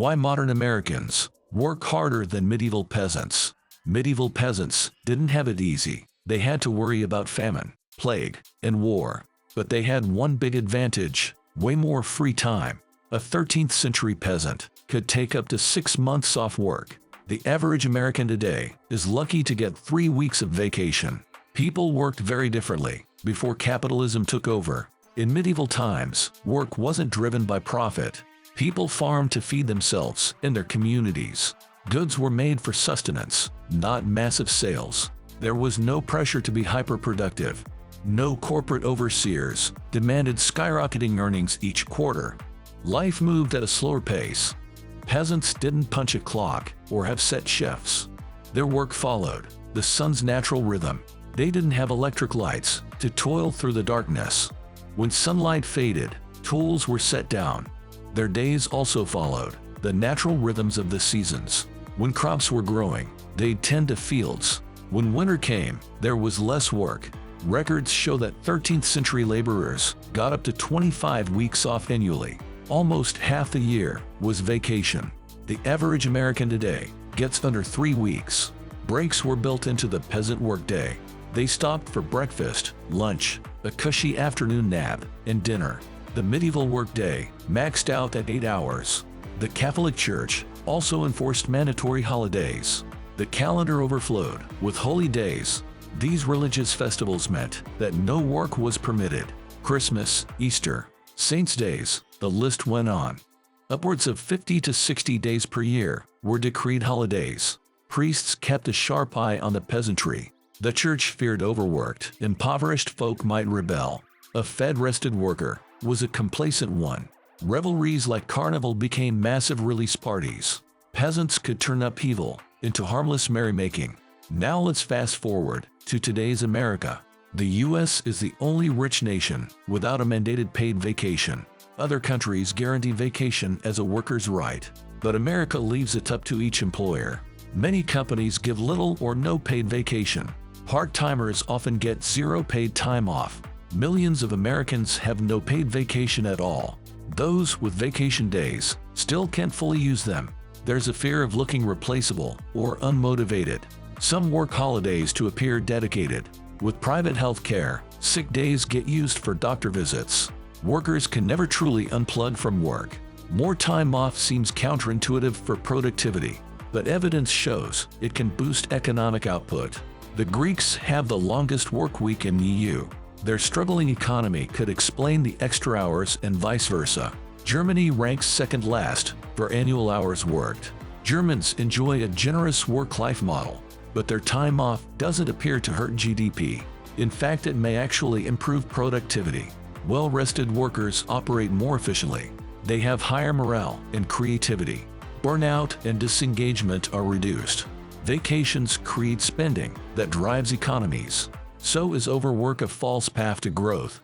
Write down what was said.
Why modern Americans work harder than medieval peasants. Medieval peasants didn't have it easy. They had to worry about famine, plague, and war. But they had one big advantage: way more free time. A 13th century peasant could take up to 6 months off work. The average American today is lucky to get 3 weeks of vacation. People worked very differently before capitalism took over. In medieval times, work wasn't driven by profit. People farmed to feed themselves and their communities. Goods were made for sustenance, not massive sales. There was no pressure to be hyper-productive. No corporate overseers demanded skyrocketing earnings each quarter. Life moved at a slower pace. Peasants didn't punch a clock or have set shifts. Their work followed the sun's natural rhythm. They didn't have electric lights to toil through the darkness. When sunlight faded, tools were set down. Their days also followed the natural rhythms of the seasons. When crops were growing, they'd tend to fields. When winter came, there was less work. Records show that 13th century laborers got up to 25 weeks off annually. Almost half the year was vacation. The average American today gets under 3 weeks. Breaks were built into the peasant workday. They stopped for breakfast, lunch, a cushy afternoon nap, and dinner. The medieval workday maxed out at 8 hours. The Catholic Church also enforced mandatory holidays. The calendar overflowed with holy days. These religious festivals meant that no work was permitted. Christmas, Easter, Saints' days, the list went on. Upwards of 50 to 60 days per year were decreed holidays. Priests kept a sharp eye on the peasantry. The church feared overworked, impoverished folk might rebel. A fed-rested worker was a complacent one. Revelries like carnival became massive release parties. Peasants could turn upheaval into harmless merrymaking. Now let's fast forward to today's America. The US is the only rich nation without a mandated paid vacation. Other countries guarantee vacation as a worker's right, but America leaves it up to each employer. Many companies give little or no paid vacation. Part-timers often get zero paid time off. Millions of Americans have no paid vacation at all. Those with vacation days still can't fully use them. There's a fear of looking replaceable or unmotivated. Some work holidays to appear dedicated. With private health care, sick days get used for doctor visits. Workers can never truly unplug from work. More time off seems counterintuitive for productivity, but evidence shows it can boost economic output. The Greeks have the longest work week in the EU. Their struggling economy could explain the extra hours and vice versa. Germany ranks second last for annual hours worked. Germans enjoy a generous work-life model, but their time off doesn't appear to hurt GDP. In fact, it may actually improve productivity. Well-rested workers operate more efficiently. They have higher morale and creativity. Burnout and disengagement are reduced. Vacations create spending that drives economies. So is overwork a false path to growth?